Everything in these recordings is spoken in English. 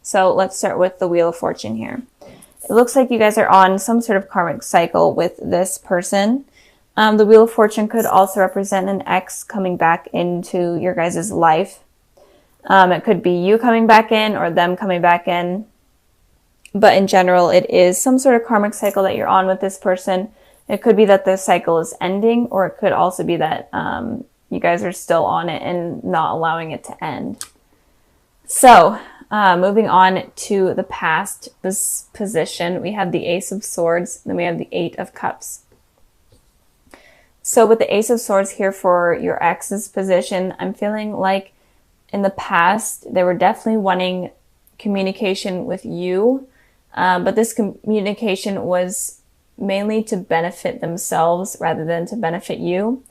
So let's start with the Wheel of Fortune here. It looks like you guys are on some sort of karmic cycle with this person. The Wheel of Fortune could also represent an ex coming back into your guys' life. It could be you coming back in or them coming back in. But in general, it is some sort of karmic cycle that you're on with this person. It could be that the cycle is ending, or it could also be that you guys are still on it and not allowing it to end. So, moving on to the past position, we have the Ace of Swords, then we have the Eight of Cups. So with the Ace of Swords here for your ex's position, I'm feeling like in the past, they were definitely wanting communication with you, but this communication was mainly to benefit themselves rather than to benefit you.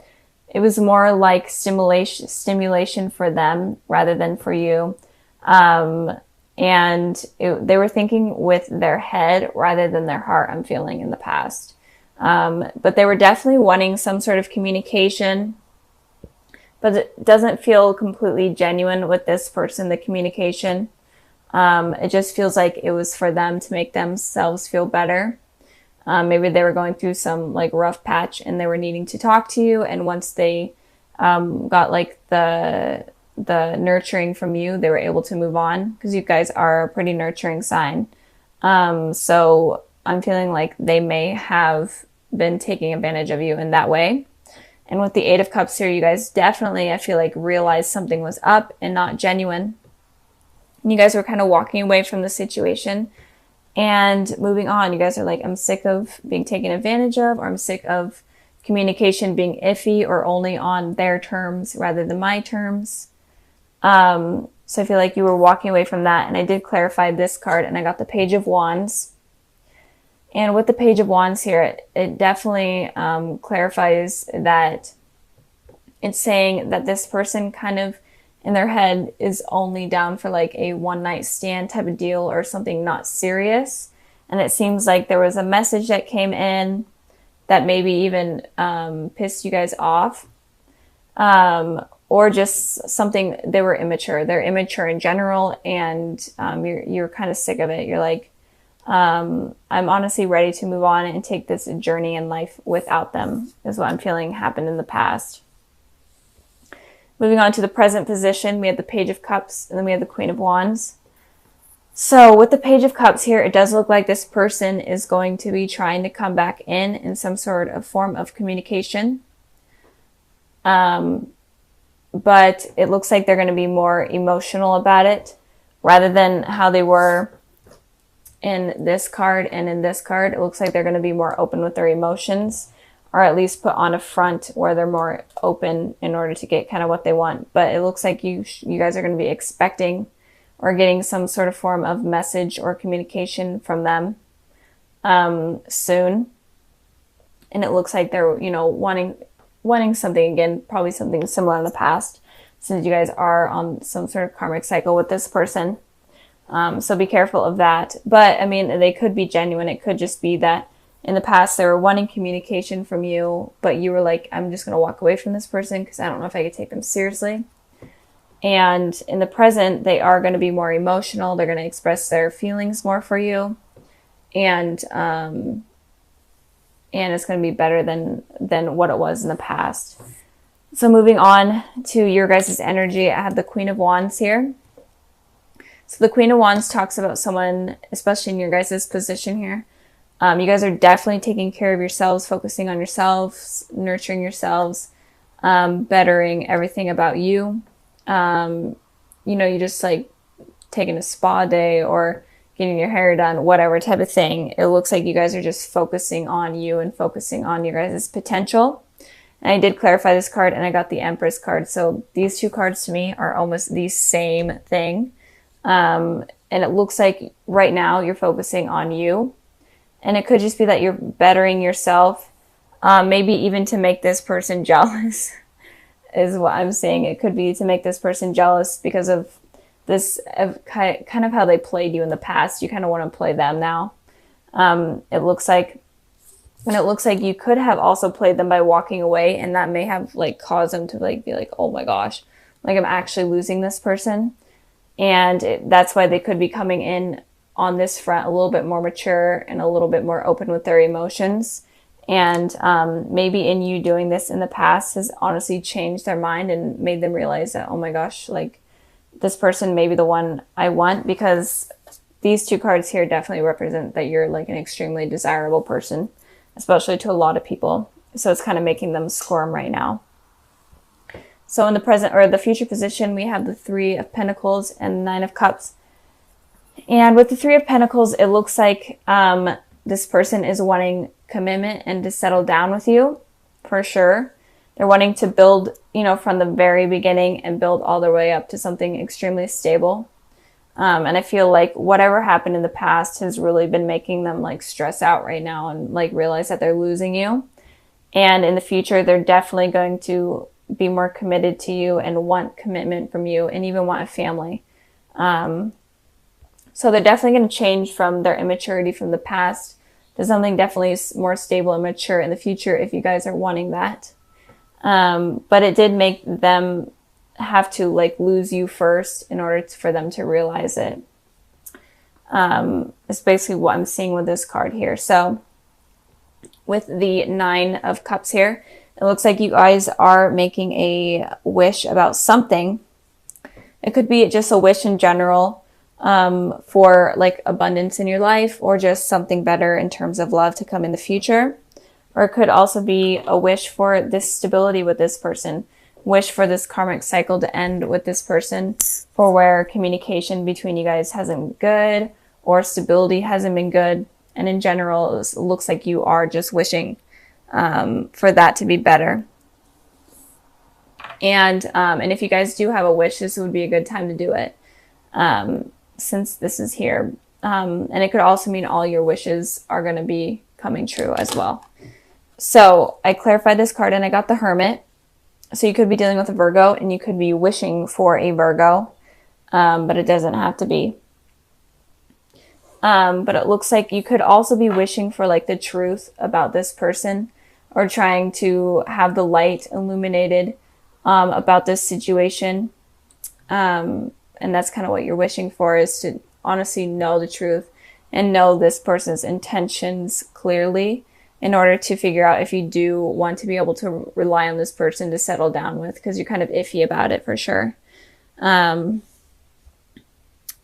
It was more like stimulation for them rather than for you. They were thinking with their head rather than their heart, I'm feeling in the past. But they were definitely wanting some sort of communication, but it doesn't feel completely genuine with this person, the communication. It just feels like it was for them to make themselves feel better. Maybe they were going through some like rough patch and they were needing to talk to you. And once they got like the nurturing from you, they were able to move on, because you guys are a pretty nurturing sign. So I'm feeling like they may have been taking advantage of you in that way. And with the Eight of Cups here, you guys definitely, I feel like, realized something was up and not genuine. And you guys were kind of walking away from the situation and moving on. You guys are like, I'm sick of being taken advantage of, or I'm sick of communication being iffy or only on their terms rather than my terms. So I feel like you were walking away from that. And I did clarify this card, and I got the Page of Wands. And with the Page of Wands here, it definitely clarifies that it's saying that this person kind of in their head is only down for like a one-night stand type of deal or something not serious. And it seems like there was a message that came in that maybe even pissed you guys off. Or just something, they were immature. They're immature in general, and you're kind of sick of it. You're like, I'm honestly ready to move on and take this journey in life without them, is what I'm feeling happened in the past. Moving on to the present position, we have the Page of Cups, and then we have the Queen of Wands. So with the Page of Cups here, it does look like this person is going to be trying to come back in some sort of form of communication. But it looks like they're going to be more emotional about it rather than how they were in this card and in this card. It looks like they're going to be more open with their emotions, or at least put on a front where they're more open in order to get kind of what they want. But it looks like you guys are going to be expecting or getting some sort of form of message or communication from them soon. And it looks like they're, wanting something again, probably something similar in the past, since you guys are on some sort of karmic cycle with this person. So be careful of that. But I mean, they could be genuine. It could just be that in the past they were wanting communication from you, but you were like, I'm just going to walk away from this person because I don't know if I could take them seriously. And in the present, they are going to be more emotional. They're going to express their feelings more for you. And it's going to be better than what it was in the past. So moving on to your guys' energy, I have the Queen of Wands here. So the Queen of Wands talks about someone, especially in your guys' position here. You guys are definitely taking care of yourselves, focusing on yourselves, nurturing yourselves, bettering everything about you. You just like taking a spa day or getting your hair done, whatever type of thing. It looks like you guys are just focusing on you and focusing on your guys' potential. And I did clarify this card, and I got the Empress card. So these two cards to me are almost the same thing. And it looks like right now you're focusing on you. And it could just be that you're bettering yourself, maybe even to make this person jealous is what I'm saying. It could be to make this person jealous because of this, kind of how they played you in the past. You kind of want to play them now. It looks like you could have also played them by walking away, and that may have like caused them to like be like, oh my gosh, like I'm actually losing this person. And that's why they could be coming in on this front a little bit more mature and a little bit more open with their emotions. And maybe in you doing this in the past has honestly changed their mind and made them realize that, oh my gosh, like this person may be the one I want, because these two cards here definitely represent that you're like an extremely desirable person, especially to a lot of people. So it's kind of making them squirm right now. So in the present or the future position, we have the Three of Pentacles and Nine of Cups. And with the Three of Pentacles, it looks like this person is wanting commitment and to settle down with you, for sure. They're wanting to build, you know, from the very beginning and build all the way up to something extremely stable. And I feel like whatever happened in the past has really been making them like stress out right now and like realize that they're losing you. And in the future, they're definitely going to be more committed to you and want commitment from you and even want a family. So they're definitely going to change from their immaturity from the past to something definitely more stable and mature in the future if you guys are wanting that. But it did make them have to like lose you first in order for them to realize it. It's basically what I'm seeing with this card here. So with the Nine of Cups here, it looks like you guys are making a wish about something. It could be just a wish in general, for like abundance in your life, or just something better in terms of love to come in the future. Or it could also be a wish for this stability with this person, wish for this karmic cycle to end with this person, for where communication between you guys hasn't been good or stability hasn't been good. And in general, it looks like you are just wishing for that to be better. And if you guys do have a wish, this would be a good time to do it, since this is here. And it could also mean all your wishes are going to be coming true as well. So I clarified this card and I got the Hermit. So you could be dealing with a Virgo and you could be wishing for a Virgo, but it doesn't have to be. But it looks like you could also be wishing for like the truth about this person, or trying to have the light illuminated about this situation. And that's kind of what you're wishing for, is to honestly know the truth and know this person's intentions clearly in order to figure out if you do want to be able to rely on this person to settle down with, because you're kind of iffy about it for sure. And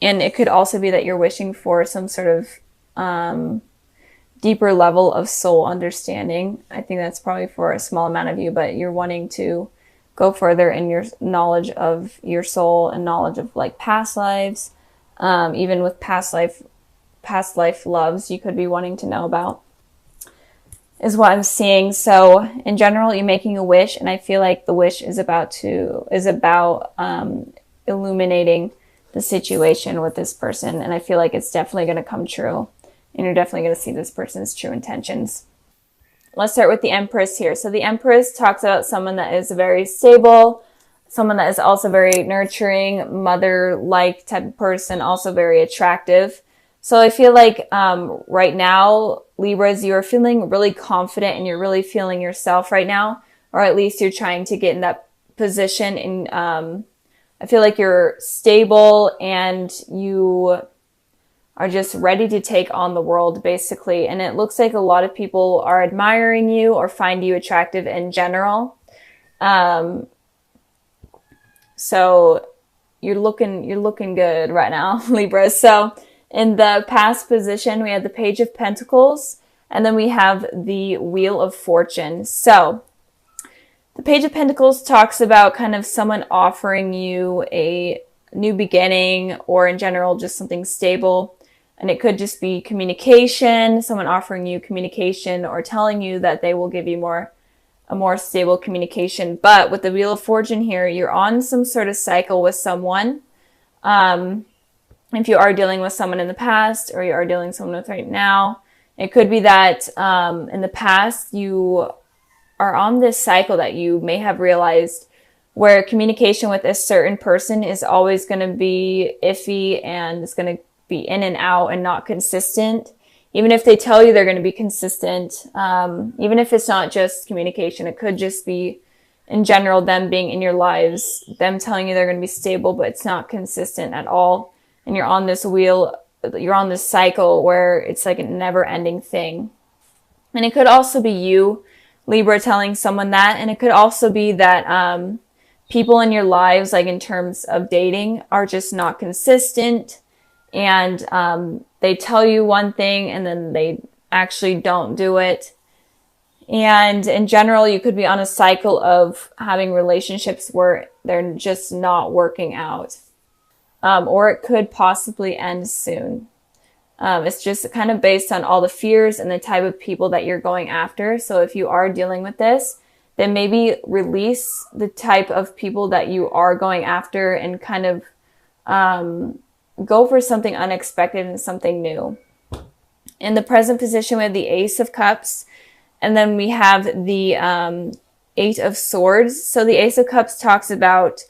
it could also be that you're wishing for some sort of deeper level of soul understanding. I think that's probably for a small amount of you, but you're wanting to go further in your knowledge of your soul and knowledge of like past lives, even with past life loves you could be wanting to know about, is what I'm seeing. So in general, you're making a wish, and I feel like the wish is about illuminating the situation with this person. And I feel like it's definitely going to come true, and you're definitely going to see this person's true intentions. Let's start with the Empress here. So the Empress talks about someone that is very stable, someone that is also very nurturing, mother-like type of person, also very attractive. So I feel like right now, Libras, you're feeling really confident and you're really feeling yourself right now, or at least you're trying to get in that position. And I feel like you're stable and you are just ready to take on the world, basically. And it looks like a lot of people are admiring you or find you attractive in general. So you're looking good right now, Libra. So in the past position, we have the Page of Pentacles, and then we have the Wheel of Fortune. So the Page of Pentacles talks about kind of someone offering you a new beginning, or in general, just something stable. And it could just be communication, someone offering you communication or telling you that they will give you a more stable communication. But with the Wheel of Fortune here, you're on some sort of cycle with someone. If you are dealing with someone in the past, or you are dealing with someone with right now, it could be that in the past you are on this cycle that you may have realized, where communication with a certain person is always going to be iffy and it's going to be in and out and not consistent. Even if they tell you they're going to be consistent, even if it's not just communication, it could just be in general, them being in your lives, them telling you they're going to be stable, but it's not consistent at all. And you're on this wheel, you're on this cycle where it's like a never ending thing. And it could also be you, Libra, telling someone that. And it could also be that people in your lives, like in terms of dating, are just not consistent. And they tell you one thing and then they actually don't do it. And in general, you could be on a cycle of having relationships where they're just not working out. Or it could possibly end soon. It's just kind of based on all the fears and the type of people that you're going after. So if you are dealing with this, then maybe release the type of people that you are going after and kind of go for something unexpected and something new. In the present position, we have the Ace of Cups, and then we have the Eight of Swords. So the Ace of Cups talks about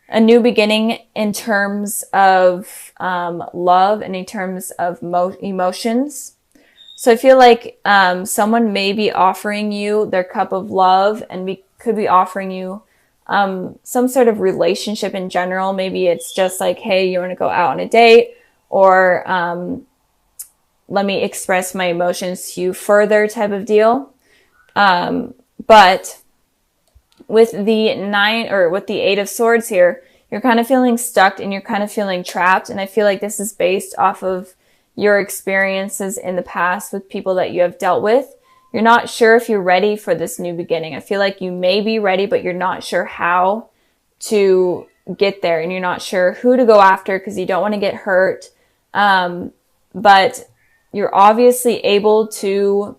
a new beginning in terms of love and in terms of emotions. So I feel like someone may be offering you their cup of love and could be offering you some sort of relationship in general. Maybe it's just like, hey, you want to go out on a date, or let me express my emotions to you further type of deal. But with the Eight of Swords here, you're kind of feeling stuck and you're kind of feeling trapped. And I feel like this is based off of your experiences in the past with people that you have dealt with. You're not sure if you're ready for this new beginning. I feel like you may be ready, but you're not sure how to get there, and you're not sure who to go after because you don't want to get hurt. But you're obviously able to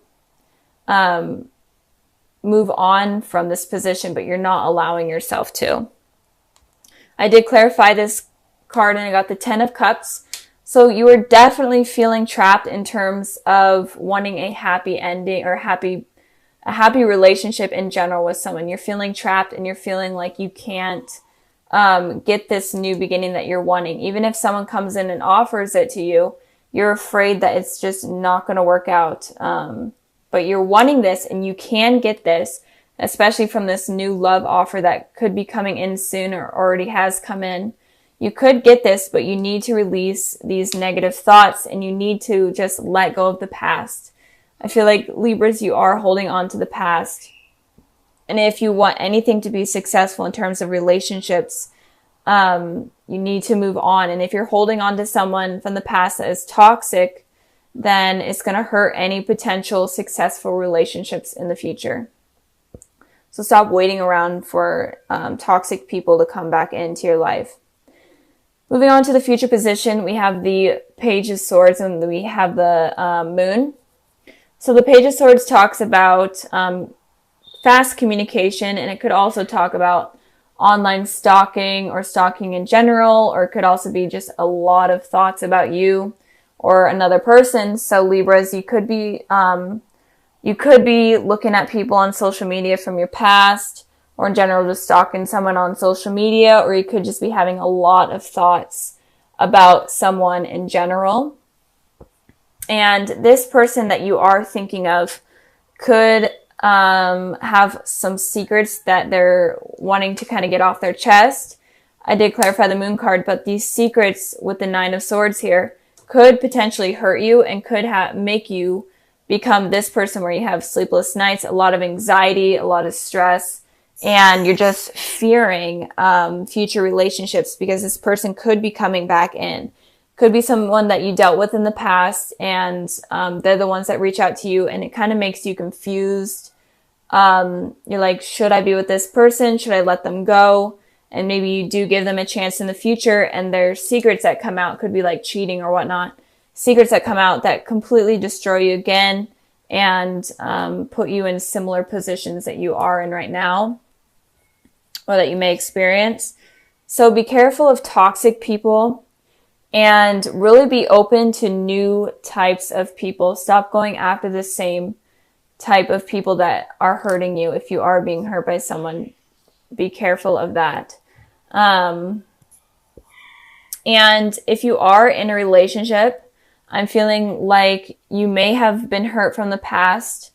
move on from this position, but you're not allowing yourself to. I did clarify this card and I got the 10 of Cups. So you are definitely feeling trapped in terms of wanting a happy ending or a happy relationship in general with someone. You're feeling trapped and you're feeling like you can't get this new beginning that you're wanting. Even if someone comes in and offers it to you, you're afraid that it's just not going to work out. But you're wanting this and you can get this, especially from this new love offer that could be coming in soon or already has come in. You could get this, but you need to release these negative thoughts and you need to just let go of the past. I feel like Libras, you are holding on to the past. And if you want anything to be successful in terms of relationships, you need to move on. And if you're holding on to someone from the past that is toxic, then it's going to hurt any potential successful relationships in the future. So stop waiting around for toxic people to come back into your life. Moving on to the future position, we have the Page of Swords and we have the Moon. So the Page of Swords talks about fast communication, and it could also talk about online stalking or stalking in general, or it could also be just a lot of thoughts about you or another person. So Libras, you could be looking at people on social media from your past, or in general just stalking someone on social media, or you could just be having a lot of thoughts about someone in general. And this person that you are thinking of could have some secrets that they're wanting to kind of get off their chest. I did clarify the Moon card, but these secrets with the Nine of Swords here could potentially hurt you and could make you become this person where you have sleepless nights, a lot of anxiety, a lot of stress, and you're just fearing future relationships because this person could be coming back in. Could be someone that you dealt with in the past, and they're the ones that reach out to you, and it kind of makes you confused. You're like, should I be with this person? Should I let them go? And maybe you do give them a chance in the future, and there's secrets that come out, could be like cheating or whatnot. Secrets that come out that completely destroy you again and put you in similar positions that you are in right now or that you may experience. So be careful of toxic people and really be open to new types of people. Stop going after the same type of people that are hurting you. If you are being hurt by someone, be careful of that. And if you are in a relationship, I'm feeling like you may have been hurt from the past.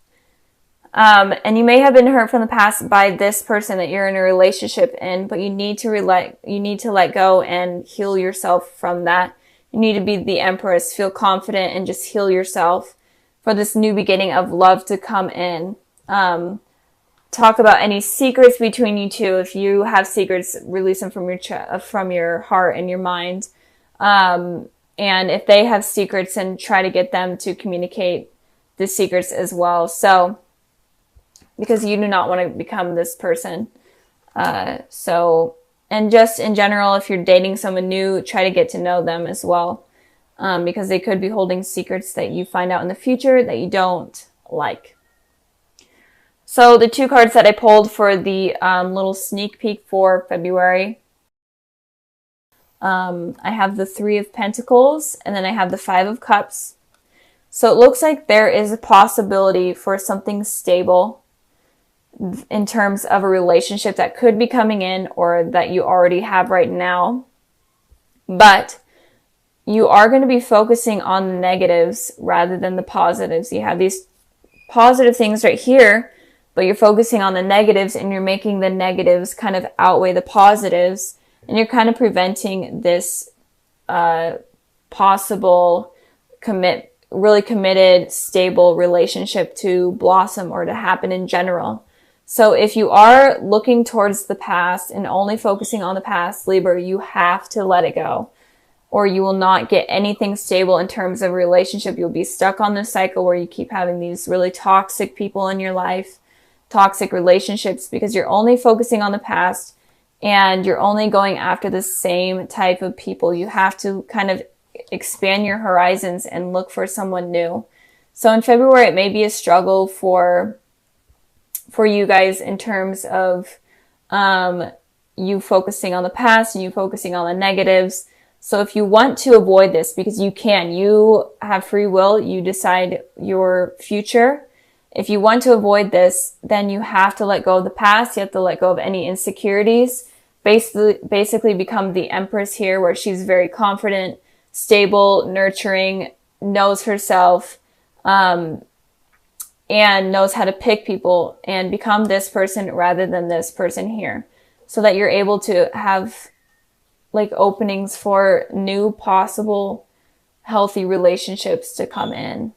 And you may have been hurt from the past by this person that you're in a relationship in, but you need to let go and heal yourself from that. You need to be the Empress, feel confident, and just heal yourself for this new beginning of love to come in. Talk about any secrets between you two. If you have secrets, release them from your heart and your mind. And if they have secrets, and try to get them to communicate the secrets as well. So, because you do not want to become this person. And just in general, if you're dating someone new, try to get to know them as well. Because they could be holding secrets that you find out in the future that you don't like. So the 2 cards that I pulled for the little sneak peek for February, I have the 3 of Pentacles, and then I have the 5 of Cups. So it looks like there is a possibility for something stable in terms of a relationship that could be coming in, or that you already have right now. But you are going to be focusing on the negatives rather than the positives. You have these positive things right here, but you're focusing on the negatives, and you're making the negatives kind of outweigh the positives, and you're kind of preventing this possible really committed, stable relationship to blossom or to happen in general. So if you are looking towards the past and only focusing on the past, Libra, you have to let it go, or you will not get anything stable in terms of relationship. You'll be stuck on this cycle where you keep having these really toxic people in your life, toxic relationships, because you're only focusing on the past and you're only going after the same type of people. You have to kind of expand your horizons and look for someone new. So in February, it may be a struggle for you guys in terms of you focusing on the past and you focusing on the negatives. So if you want to avoid this, because you have free will, you decide your future. If you want to avoid this, then you have to let go of the past. You have to let go of any insecurities. Basically become the Empress here, where she's very confident, stable, nurturing, knows herself, and knows how to pick people, and become this person rather than this person here, so that you're able to have like openings for new possible healthy relationships to come in.